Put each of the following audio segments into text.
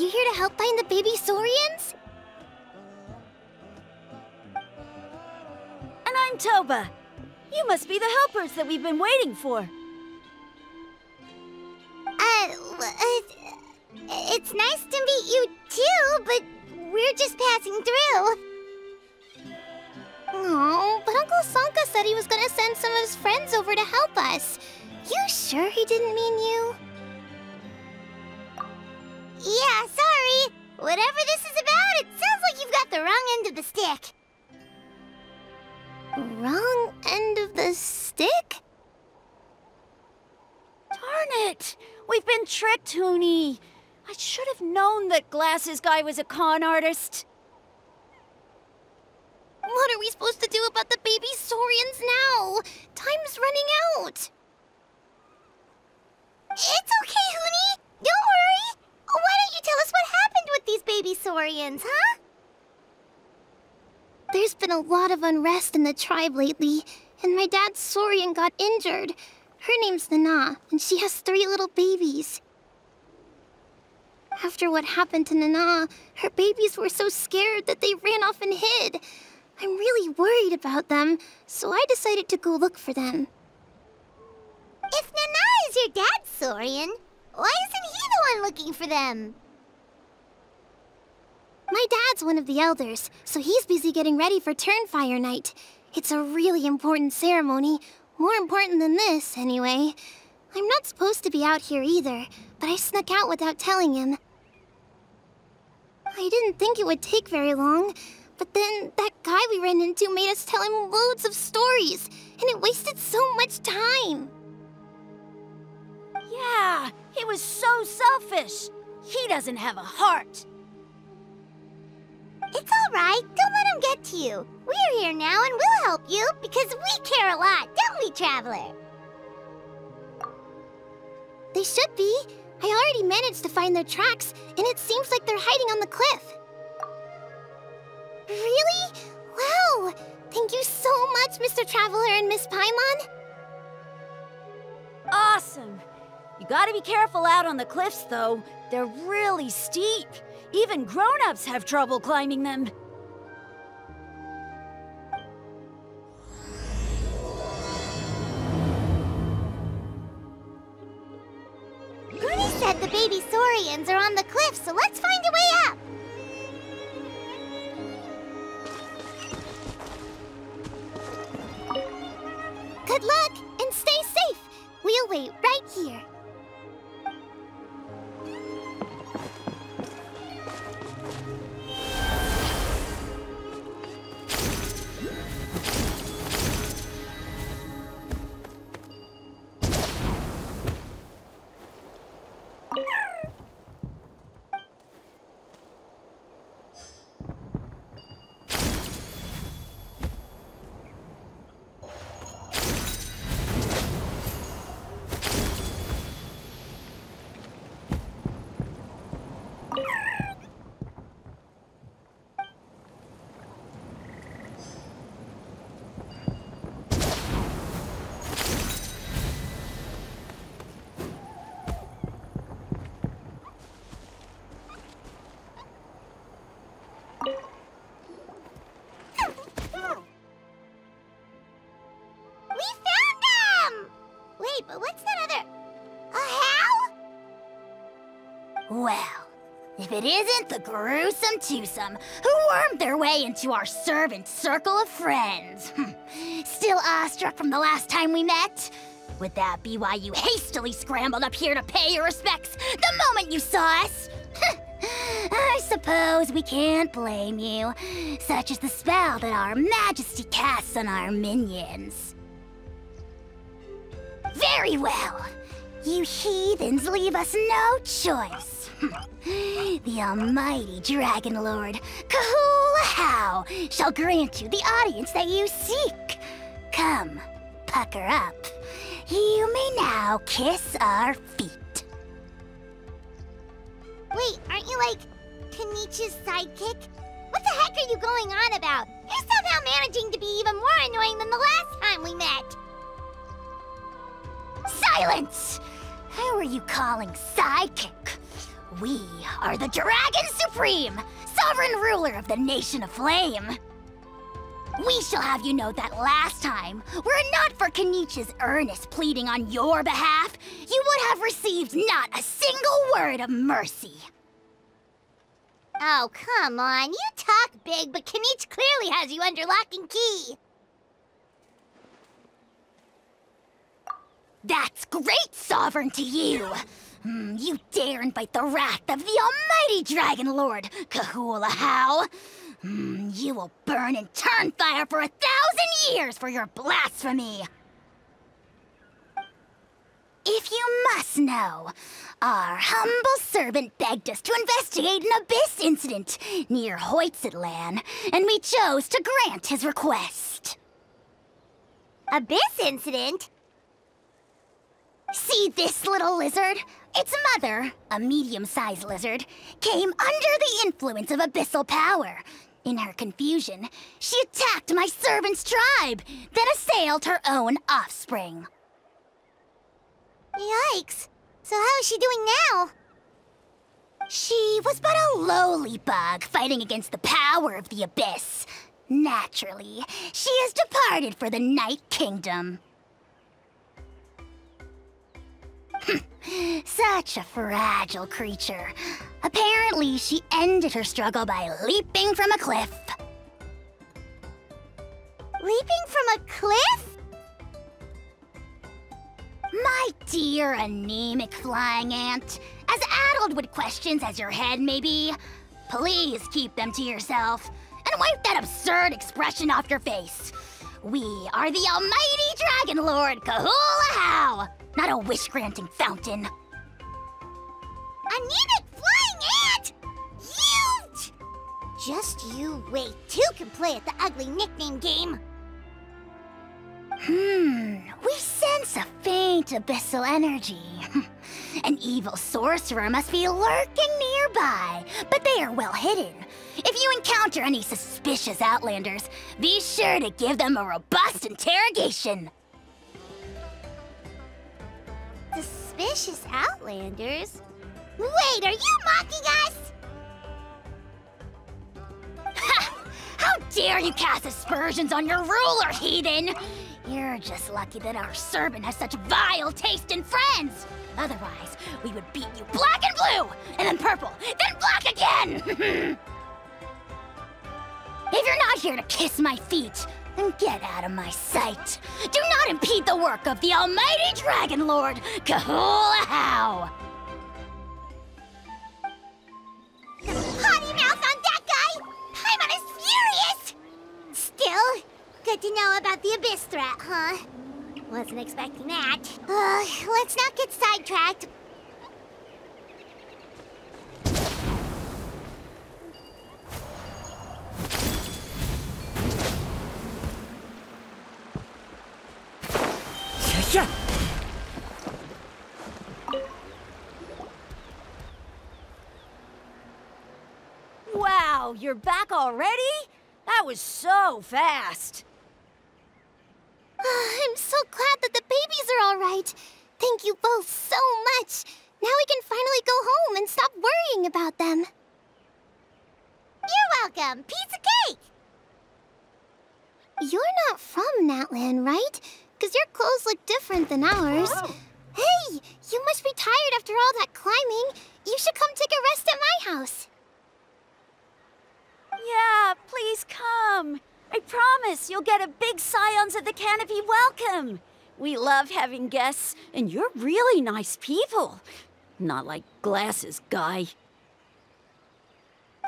you here to help find the baby saurians? And I'm Toba. You must be the helpers that we've been waiting for. It's nice to meet you too, but we're just passing through. Oh, but Uncle Sanka said he was gonna send some of his friends over to help us. You sure he didn't mean you? Yeah, sorry. Whatever this is about, it sounds like you've got the wrong end of the stick. Wrong end of the stick? Darn it! We've been tricked, Huni. I should have known that Glasses Guy was a con artist. What are we supposed to do about the baby saurians now? Time's running out. It's okay, Huni. Don't worry. Why don't you tell us what happened with these baby saurians, huh? There's been a lot of unrest in the tribe lately, and my dad's saurian got injured. Her name's Nana, and she has 3 little babies. After what happened to Nana, her babies were so scared that they ran off and hid. I'm really worried about them, so I decided to go look for them. If Nana is your dad's saurian, why isn't he the one looking for them? My dad's one of the elders, so he's busy getting ready for Turnfire night. It's a really important ceremony, more important than this, anyway. I'm not supposed to be out here either, but I snuck out without telling him. I didn't think it would take very long, but then that guy we ran into made us tell him loads of stories, and it wasted so much time. Yeah, he was so selfish. He doesn't have a heart. It's all right. Don't let him get to you. We're here now and we'll help you because we care a lot, don't we, Traveler? They should be. I already managed to find their tracks, and it seems like they're hiding on the cliff. Really? Wow! Thank you so much, Mr. Traveler and Miss Paimon. Awesome. You gotta be careful out on the cliffs, though. They're really steep. Even grown-ups have trouble climbing them. Goody said the baby saurians are on the cliff, so let's find a way up. Good luck, and stay safe. We'll wait right here. But what's that other... a how? Well, if it isn't the gruesome twosome who wormed their way into our servant circle of friends. Still awestruck from the last time we met? Would that be why you hastily scrambled up here to pay your respects the moment you saw us? I suppose we can't blame you. Such is the spell that our Majesty casts on our minions. Very well. You heathens leave us no choice. The almighty Dragon Lord, Kahula shall grant you the audience that you seek. Come, pucker up. You may now kiss our feet. Wait, aren't you like Kenichi's sidekick? What the heck are you going on about? You're somehow managing to be even more annoying than the last time we met. Silence! Who are you calling sidekick? We are the Dragon Supreme, sovereign ruler of the Nation of Flame. We shall have you know that last time, were it not for Kenichi's earnest pleading on your behalf, you would have received not a single word of mercy. Oh, come on. You talk big, but Kenichi clearly has you under lock and key. That's great, Sovereign, to you! You dare invite the wrath of the almighty Dragon Lord, Kahula. You will burn in Turnfire for 1,000 years for your blasphemy! If you must know, our humble servant begged us to investigate an abyss incident near Huitztlan, and we chose to grant his request. Abyss incident? See this little lizard? Its mother, a medium-sized lizard, came under the influence of abyssal power. In her confusion, she attacked my servant's tribe, then assailed her own offspring. Yikes. So how is she doing now? She was but a lowly bug fighting against the power of the abyss. Naturally, she has departed for the Night Kingdom. Such a fragile creature. Apparently, she ended her struggle by leaping from a cliff. Leaping from a cliff? My dear anemic flying ant, as addled with questions as your head may be, please keep them to yourself and wipe that absurd expression off your face. We are the almighty Dragon Lord Kahula, not a wish-granting fountain. Anemic flying ant! Huge! Just you wait. Two can play at the ugly nickname game. We sense a faint abyssal energy. An evil sorcerer must be lurking nearby, but they are well hidden. If you encounter any suspicious outlanders, be sure to give them a robust interrogation. Suspicious outlanders? Wait, are you mocking us? Ha! How dare you cast aspersions on your ruler, heathen! You're just lucky that our servant has such vile taste in friends! Otherwise, we would beat you black and blue, and then purple, then black again! If you're not here to kiss my feet, then get out of my sight. Do not impede the work of the almighty Dragon Lord, Kahula. Potty mouth on that guy! Paimon is furious! Still, good to know about the abyss threat, huh? Wasn't expecting that. Let's not get sidetracked. Wow, you're back already? That was so fast. I'm so glad that the babies are all right. Thank you both so much. Now we can finally go home and stop worrying about them. You're welcome. Piece of cake! You're not from Natlan, right? Because your clothes look different than ours. Oh. Hey, you must be tired after all that climbing. You should come take a rest at my house. Yeah, please come. I promise you'll get a big Scions of the Canopy welcome. We love having guests, and you're really nice people. Not like Glasses Guy.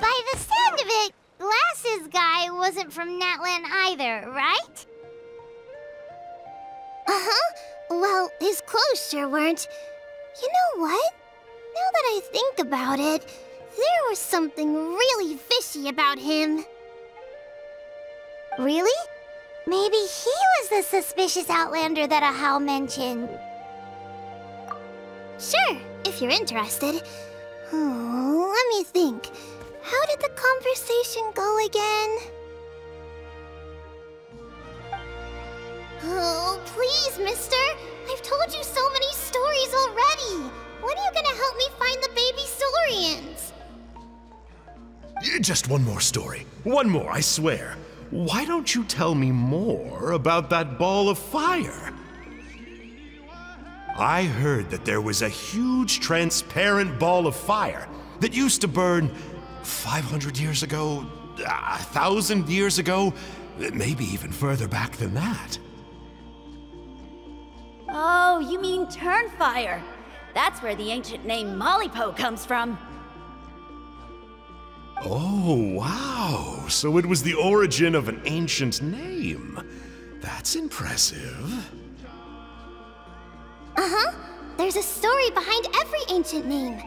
By the sound of it, Glasses Guy wasn't from Natlan either, right? Uh-huh. Well, his clothes sure weren't. You know what? Now that I think about it, there was something really fishy about him. Really? Maybe he was the suspicious outlander that Ahau mentioned. Sure, if you're interested. Oh, let me think. How did the conversation go again? Oh, please, mister. I've told you so many stories already. When are you gonna help me find the baby story Just one more story. One more, I swear. Why don't you tell me more about that ball of fire? I heard that there was a huge transparent ball of fire that used to burn 500 years ago, 1,000 years ago, maybe even further back than that. Oh, you mean Turnfire. That's where the ancient name Malipo comes from. Oh, wow. So it was the origin of an ancient name. That's impressive. Uh-huh. There's a story behind every ancient name.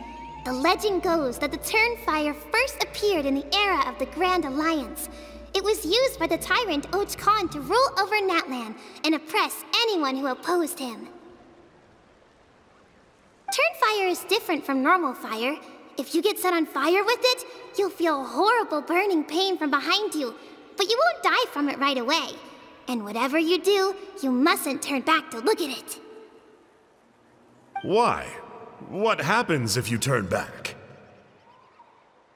The legend goes that the Turnfire first appeared in the era of the Grand Alliance. It was used by the tyrant Huitztlan to rule over Natlan and oppress anyone who opposed him. Turnfire is different from normal fire. If you get set on fire with it, you'll feel horrible burning pain from behind you, but you won't die from it right away. And whatever you do, you mustn't turn back to look at it. Why? What happens if you turn back?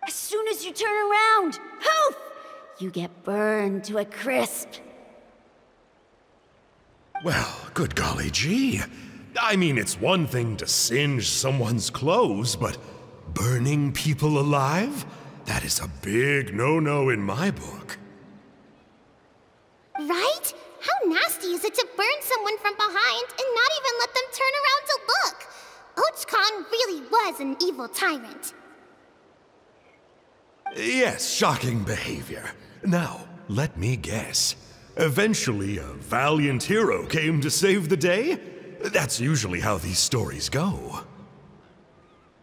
As soon as you turn around, poof! You get burned to a crisp. Well, good golly gee. I mean, it's one thing to singe someone's clothes, but burning people alive? That is a big no-no in my book. Right? How nasty is it to burn someone from behind and not even let them turn around to look? Huitztlan really was an evil tyrant. Yes, shocking behavior. Now, let me guess. Eventually, a valiant hero came to save the day? That's usually how these stories go.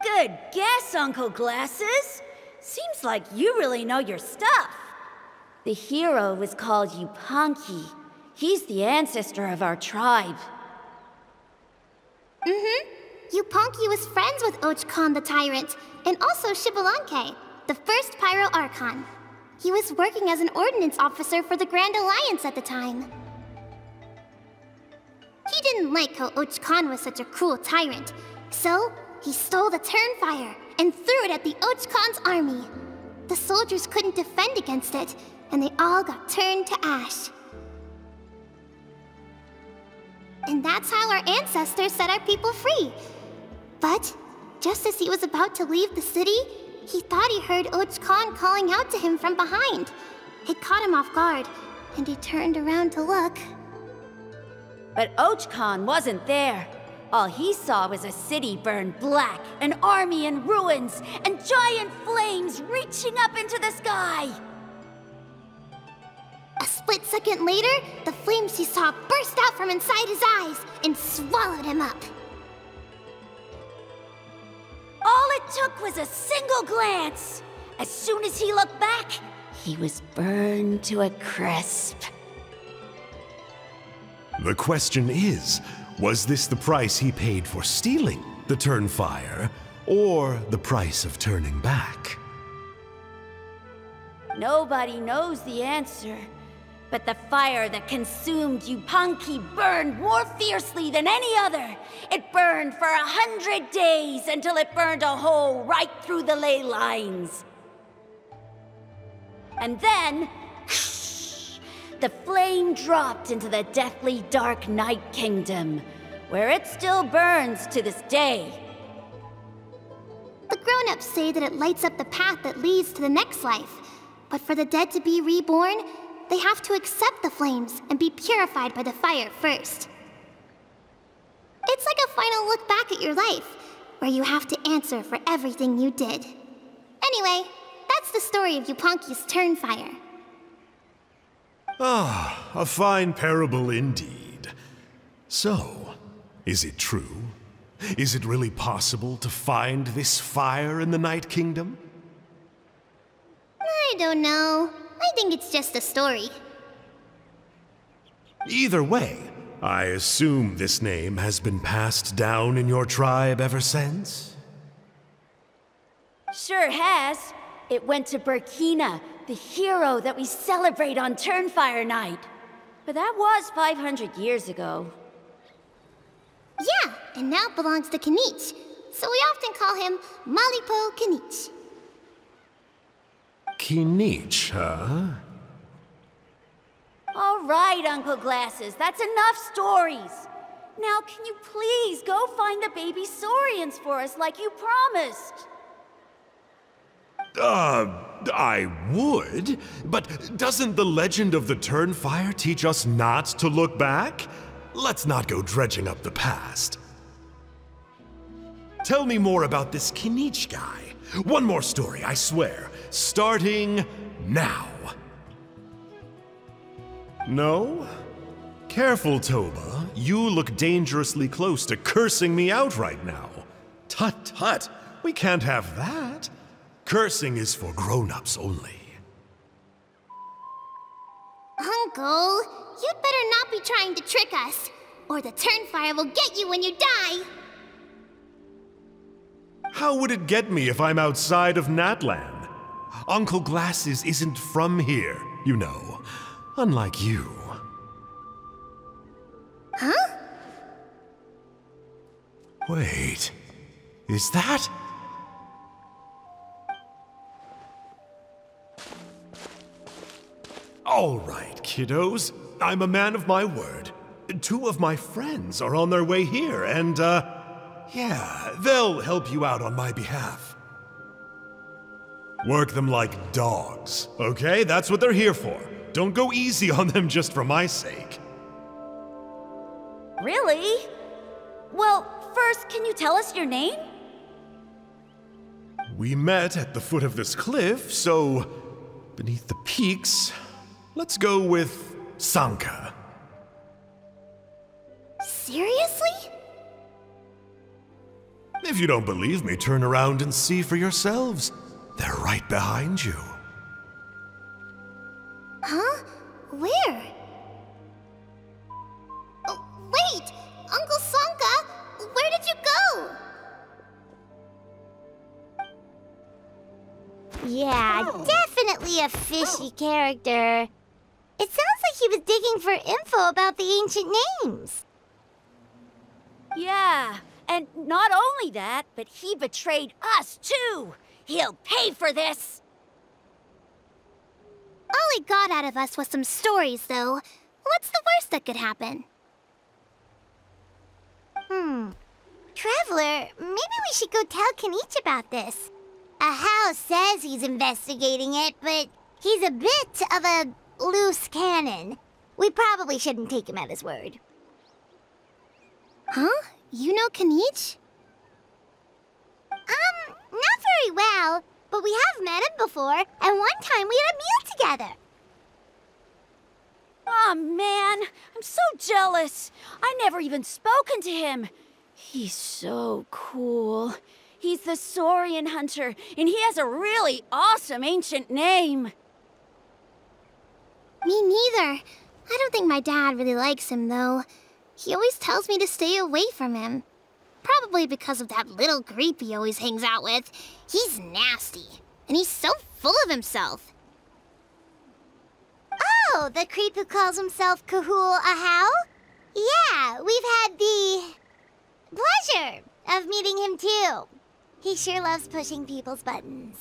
Good guess, Uncle Glasses. Seems like you really know your stuff. The hero was called Yupanqui. He's the ancestor of our tribe. Yupanqui was friends with Huitztlan the tyrant, and also Yupanqui, the first Pyro Archon. He was working as an ordnance officer for the Grand Alliance at the time. He didn't like how Huitztlan was such a cruel tyrant, so he stole the Turnfire and threw it at the Huitztlan's army. The soldiers couldn't defend against it, and they all got turned to ash. And that's how our ancestors set our people free. But just as he was about to leave the city, he thought he heard Huitztlan calling out to him from behind. It caught him off guard, and he turned around to look. But Huitztlan wasn't there. All he saw was a city burned black, an army in ruins, and giant flames reaching up into the sky. A split second later, the flames he saw burst out from inside his eyes and swallowed him up. All it took was a single glance. As soon as he looked back, he was burned to a crisp. The question is, was this the price he paid for stealing the Turnfire, or the price of turning back? Nobody knows the answer. But the fire that consumed Yupanqui burned more fiercely than any other. It burned for 100 days until it burned a hole right through the ley lines. And then, the flame dropped into the deathly dark Night Kingdom, where it still burns to this day. The grown-ups say that it lights up the path that leads to the next life. But for the dead to be reborn, they have to accept the flames and be purified by the fire first. It's like a final look back at your life, where you have to answer for everything you did. Anyway, that's the story of Yupanqui's Turnfire. Ah, a fine parable indeed. So, is it true? Is it really possible to find this fire in the Night Kingdom? I don't know. I think it's just a story. Either way, I assume this name has been passed down in your tribe ever since? Sure has. It went to Burkina, the hero that we celebrate on Turnfire Night. But that was 500 years ago. Yeah, and now it belongs to Kanich, so we often call him Malipo Kanich. Kinich, huh? All right, Uncle Glasses, that's enough stories. Now, can you please go find the baby saurians for us like you promised? I would, but doesn't the legend of the Turnfire teach us not to look back? Let's not go dredging up the past. Tell me more about this Kinich guy. One more story, I swear. Starting now. No? Careful, Toba. You look dangerously close to cursing me out right now. Tut tut, we can't have that. Cursing is for grown-ups only. Uncle, you'd better not be trying to trick us, or the Turnfire will get you when you die. How would it get me if I'm outside of Natlan? Uncle Glasses isn't from here, you know. Unlike you. Huh? Wait, is that? All right, kiddos. I'm a man of my word. 2 of my friends are on their way here, and, yeah, they'll help you out on my behalf. Work them like dogs, okay? That's what they're here for. Don't go easy on them just for my sake. Really? Well, first, can you tell us your name? We met at the foot of this cliff, so beneath the peaks, let's go with Sanka. Seriously? If you don't believe me, turn around and see for yourselves. They're right behind you. Huh? Where? Oh, wait! Uncle Sanka, where did you go? Yeah, definitely a fishy character. It sounds like he was digging for info about the ancient names. Yeah, and not only that, but he betrayed us too. He'll pay for this. All he got out of us was some stories, though. What's the worst that could happen? Traveler, maybe we should go tell Kinich about this. Ahau says he's investigating it, but he's a bit of a loose cannon. We probably shouldn't take him at his word. Huh? You know Kinich? Not very well, but we have met him before, and one time we had a meal together. Aw, man, I'm so jealous. I never even spoken to him. He's so cool. He's the Saurian hunter, and he has a really awesome ancient name. Me neither. I don't think my dad really likes him, though. He always tells me to stay away from him. Probably because of that little creep he always hangs out with. He's nasty, and he's so full of himself. Oh, the creep who calls himself Kahul Ahau? Yeah, we've had the pleasure of meeting him too. He sure loves pushing people's buttons.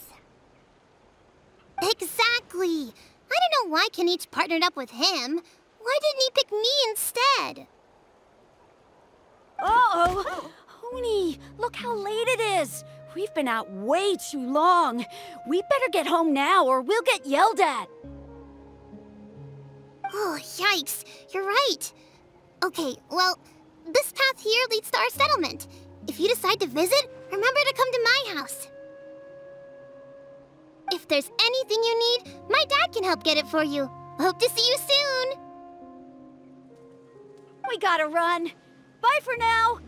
Exactly. I don't know why Kinich partnered up with him. Why didn't he pick me instead? Uh-oh! Hoonie, look how late it is. We've been out way too long. We better get home now or we'll get yelled at. Oh, yikes. You're right. Okay, well, this path here leads to our settlement. If you decide to visit, remember to come to my house. If there's anything you need, my dad can help get it for you. Hope to see you soon. We gotta run. Bye for now.